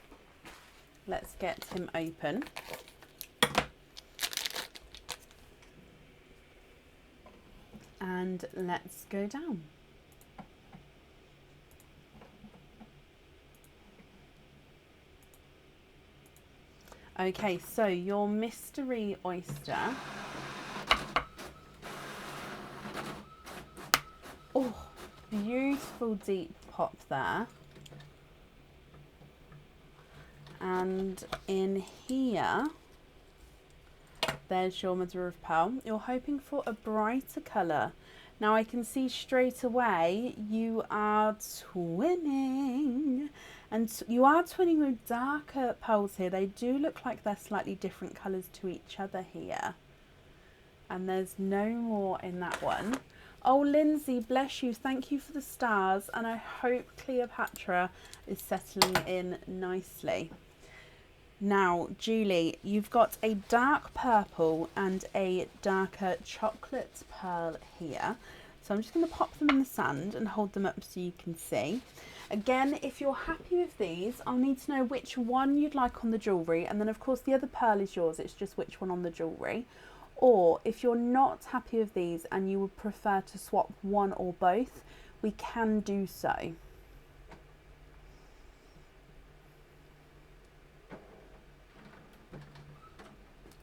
Let's get him open. And let's go down. Okay, so your mystery oyster. Oh, beautiful deep pop there. And in here, there's your mother of pearl. You're hoping for a brighter colour. Now I can see straight away you are twinning. And you are twinning with darker pearls here. They do look like they're slightly different colours to each other here. And there's no more in that one. Oh, Lindsay, bless you. Thank you for the stars. And I hope Cleopatra is settling in nicely. Now, Julie, you've got a dark purple and a darker chocolate pearl here. So I'm just going to pop them in the sand and hold them up so you can see. Again, if you're happy with these, I'll need to know which one you'd like on the jewellery. And then, of course, the other pearl is yours. It's just which one on the jewellery. Or if you're not happy with these and you would prefer to swap one or both, we can do so.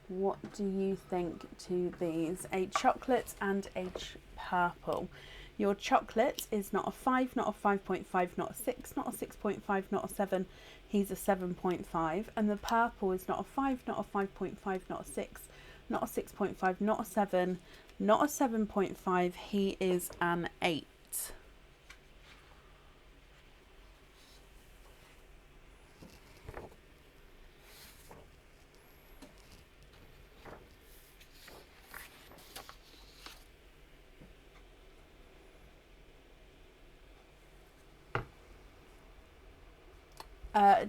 What do you think to these? A chocolate and a purple. Your chocolate is not a 5, not a 5.5, not a 6, not a 6.5, not a 7. He's a 7.5. And the purple is not a 5, not a 5.5, not a 6, not a 6.5, not a 7, not a 7.5. He is an 8.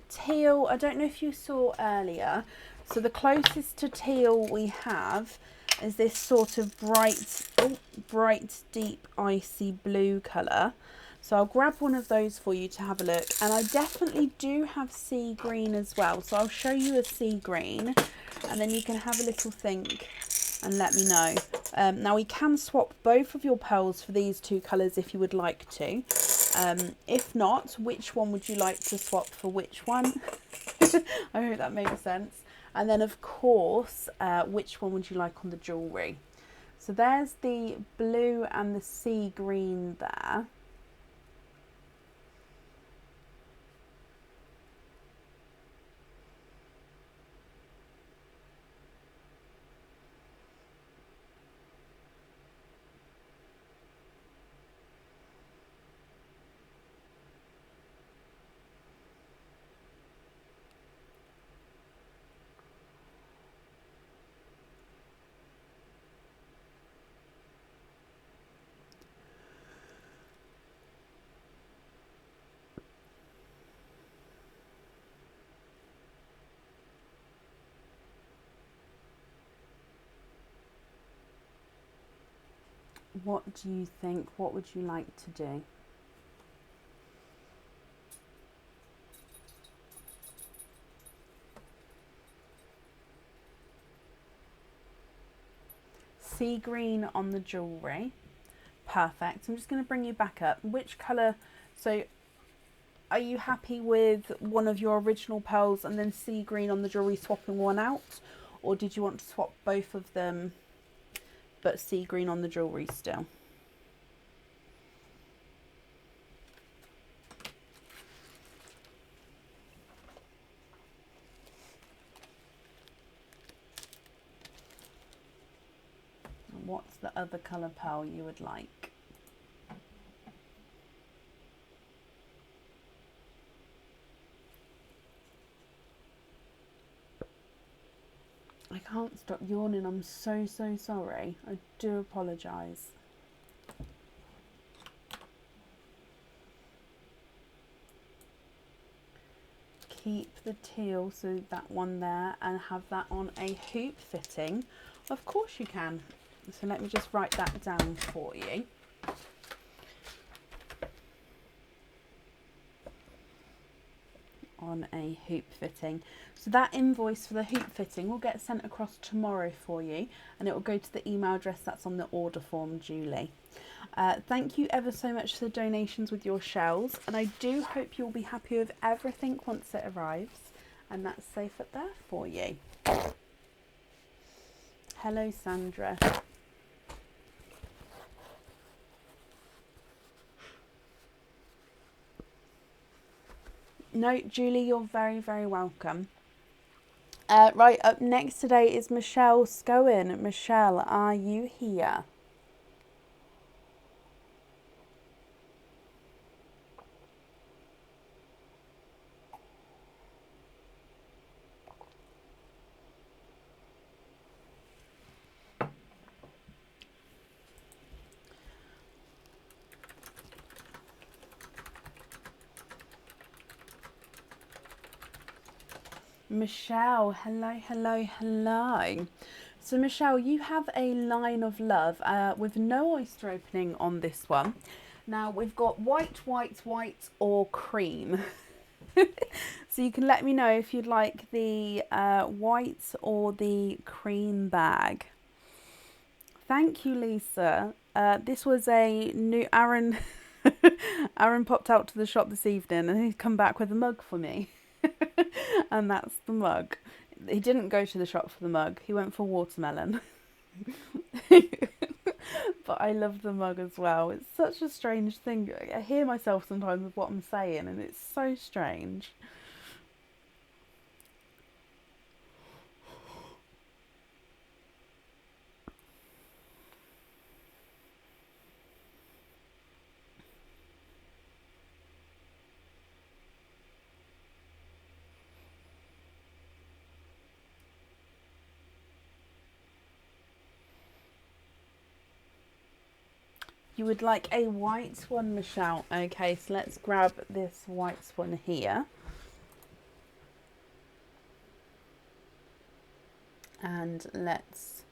Teal, I don't know if you saw earlier, so the closest to teal we have is this sort of bright deep icy blue colour. So I'll grab one of those for you to have a look. And I definitely do have sea green as well, so I'll show you a sea green and then you can have a little think and let me know. Now we can swap both of your pearls for these two colours if you would like to. If not, which one would you like to swap for which one? I hope that makes sense. And then of course, which one would you like on the jewellery? So there's the blue and the sea green there. What do you think? What would you like to do? Sea green on the jewellery. Perfect. I'm just going to bring you back up. Which colour? So are you happy with one of your original pearls and then sea green on the jewellery, swapping one out? Or did you want to swap both of them but sea green on the jewellery still? And what's the other colour pearl you would like? I can't stop yawning. I'm so sorry. I do apologise. Keep the teal, so that one there, and have that on a hoop fitting. Of course you can. So let me just write that down for you. On a hoop fitting. So that invoice for the hoop fitting will get sent across tomorrow for you, and it will go to the email address that's on the order form, Julie. Thank you ever so much for the donations with your shells, and I do hope you'll be happy with everything once it arrives, and that's safe up there for you. Hello, Sandra. No, Julie, you're very welcome. Right, up next today is Michelle Scowen. Michelle, are you here? Michelle, hello. So Michelle, you have a line of love with no oyster opening on this one. Now we've got white, or cream. So you can let me know if you'd like the white or the cream bag. Thank you, Lisa. This was a new Aaron. Aaron popped out to the shop this evening and he's come back with a mug for me. And that's the mug. He didn't go to the shop for the mug. He went for watermelon. But I love the mug as well. It's such a strange thing. I hear myself sometimes with what I'm saying and it's so strange. You would like a white one, Michelle. Okay, so let's grab this white one here. And let's,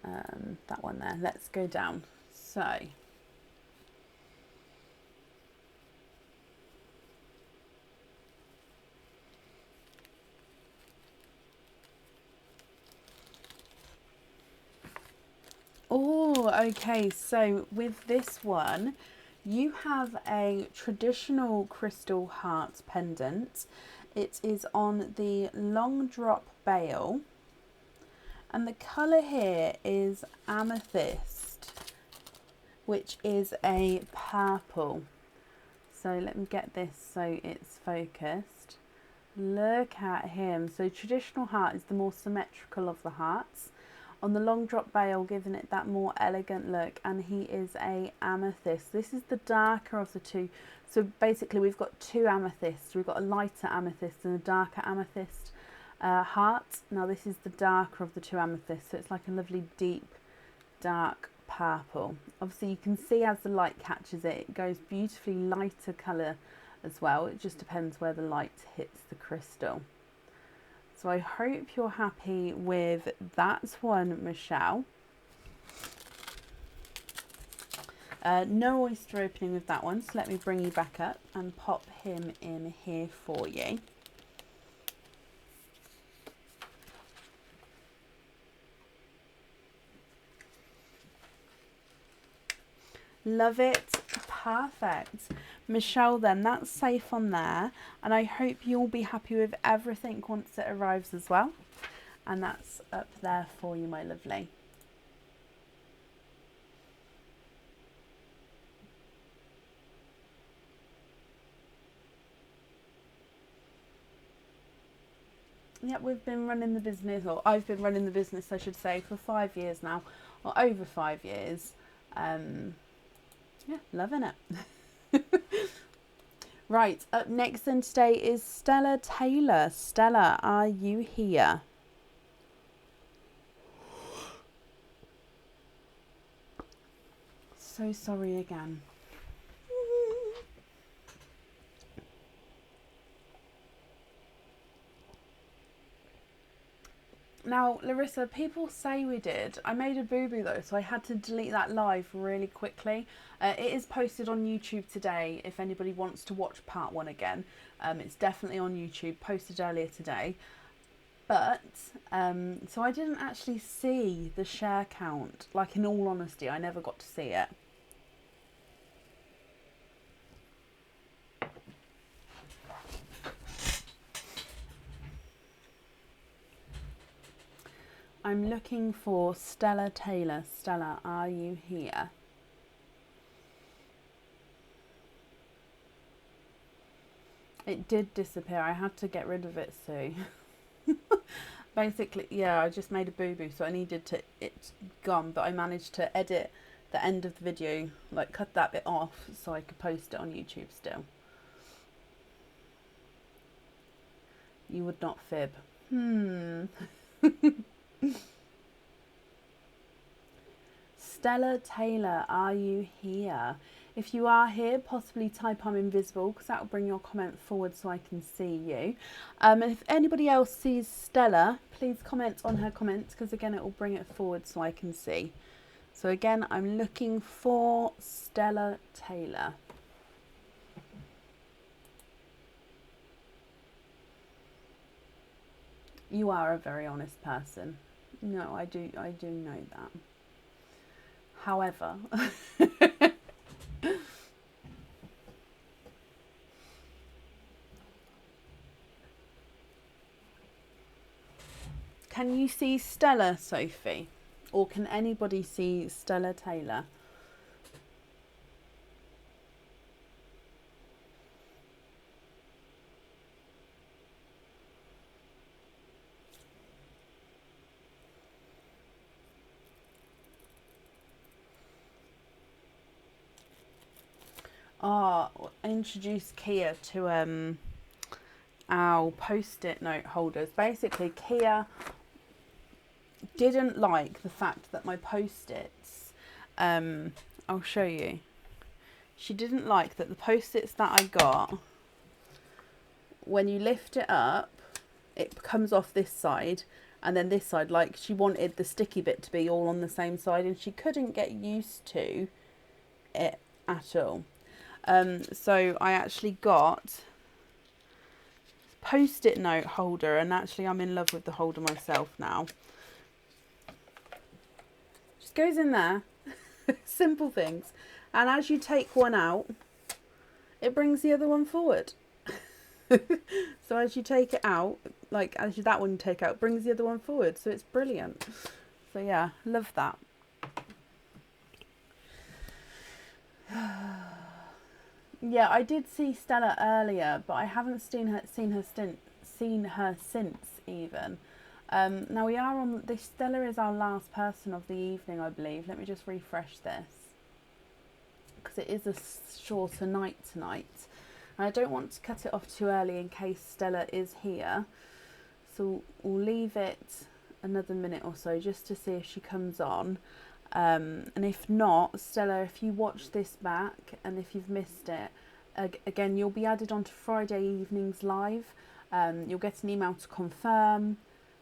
that one there, let's go down. So, oh, okay, so with this one, you have a traditional crystal heart pendant. It is on the long drop bail, and the colour here is amethyst, which is a purple. So let me get this so it's focused. Look at him. So traditional heart is the more symmetrical of the hearts. On the long drop bail, giving it that more elegant look, and he is a amethyst. This is the darker of the two. So basically we've got two amethysts. We've got a lighter amethyst and a darker amethyst heart. Now this is the darker of the two amethysts, so it's like a lovely deep dark purple. Obviously you can see as the light catches it, it goes beautifully lighter colour as well. It just depends where the light hits the crystal. So I hope you're happy with that one, Michelle. No oyster opening with that one, so let me bring you back up and pop him in here for you. Love it. Perfect. Michelle, then that's safe on there, and I hope you'll be happy with everything once it arrives as well. And that's up there for you, my lovely. Yeah, we've been running the business, or I've been running the business, I should say, for 5 years now, or over 5 years. Yeah, loving it. Right, up next then today is Stella Taylor. Stella, are you here? So sorry again. Now, Larissa, people say we did. I made a boo-boo though, so I had to delete that live really quickly. It is posted on YouTube today if anybody wants to watch part 1 again. It's definitely on YouTube, posted earlier today. But, so I didn't actually see the share count. Like, in all honesty, I never got to see it. I'm looking for Stella Taylor. Stella, are you here? It did disappear. I had to get rid of it, Sue. Basically, yeah, I just made a boo-boo, so I needed to, it's gone, but I managed to edit the end of the video, like cut that bit off so I could post it on YouTube still. You would not fib. Stella Taylor, are you here? If you are here, possibly type I'm invisible, because that will bring your comment forward so I can see you. And if anybody else sees Stella, please comment on her comments, because again it will bring it forward so I can see. So again, I'm looking for Stella Taylor. You are a very honest person. No, I do know that. However, can you see Stella, Sophie? Or can anybody see Stella Taylor? I introduced Kia to our post-it note holders. Basically, Kia didn't like the fact that my post-its, I'll show you. She didn't like that the post-its that I got, when you lift it up, it comes off this side, and then this side, like she wanted the sticky bit to be all on the same side, and she couldn't get used to it at all. So I actually got post-it note holder, and actually I'm in love with the holder myself now. Just goes in there. Simple things. And as you take one out, it brings the other one forward. So as you take it out, like as you, that one you take out, brings the other one forward. So it's brilliant. So yeah, love that. Yeah, I did see Stella earlier, but I haven't seen her since even. Now we are on this. Stella is our last person of the evening, I believe. Let me just refresh this, because it is a shorter night tonight, and I don't want to cut it off too early in case Stella is here. So we'll leave it another minute or so just to see if she comes on. And if not, Stella, if you watch this back and if you've missed it, again, you'll be added onto Friday evenings live. You'll get an email to confirm.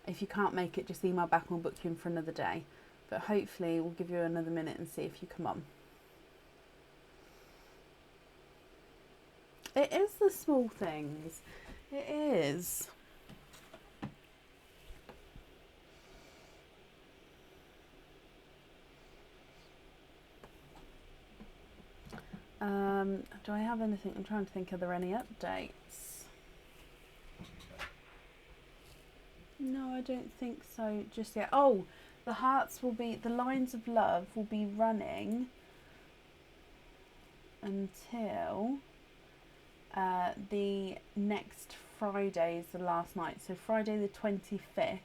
If you can't make it, just email back and we'll book you in for another day. But hopefully we'll give you another minute and see if you come on. It is the small things. It is. Do I have anything? I'm trying to think, are there any updates? No, I don't think so just yet. Oh, the lines of love will be running until the next Friday is the last night. So Friday the 25th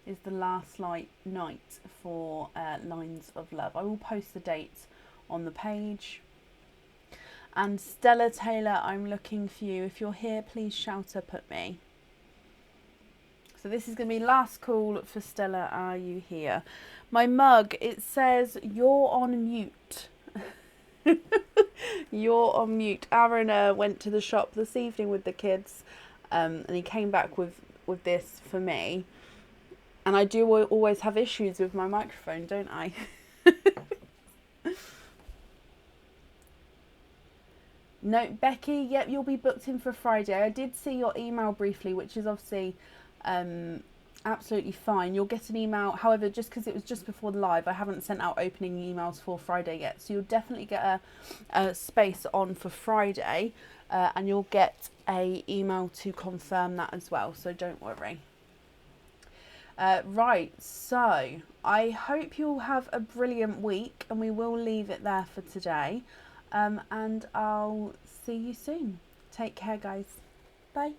is the last night for Lines of Love. I will post the dates on the page. And Stella Taylor, I'm looking for you. If you're here, please shout up at me. So this is going to be last call for Stella. Are you here? My mug, it says you're on mute. You're on mute. Aaron went to the shop this evening with the kids, and he came back with this for me. And I do always have issues with my microphone, don't I? No, Becky, yep, you'll be booked in for Friday. I did see your email briefly, which is obviously absolutely fine. You'll get an email. However, just because it was just before the live, I haven't sent out opening emails for Friday yet. So you'll definitely get a space on for Friday, and you'll get a email to confirm that as well. So don't worry. Right, so I hope you'll have a brilliant week, and we will leave it there for today. And I'll see you soon. Take care, guys. Bye.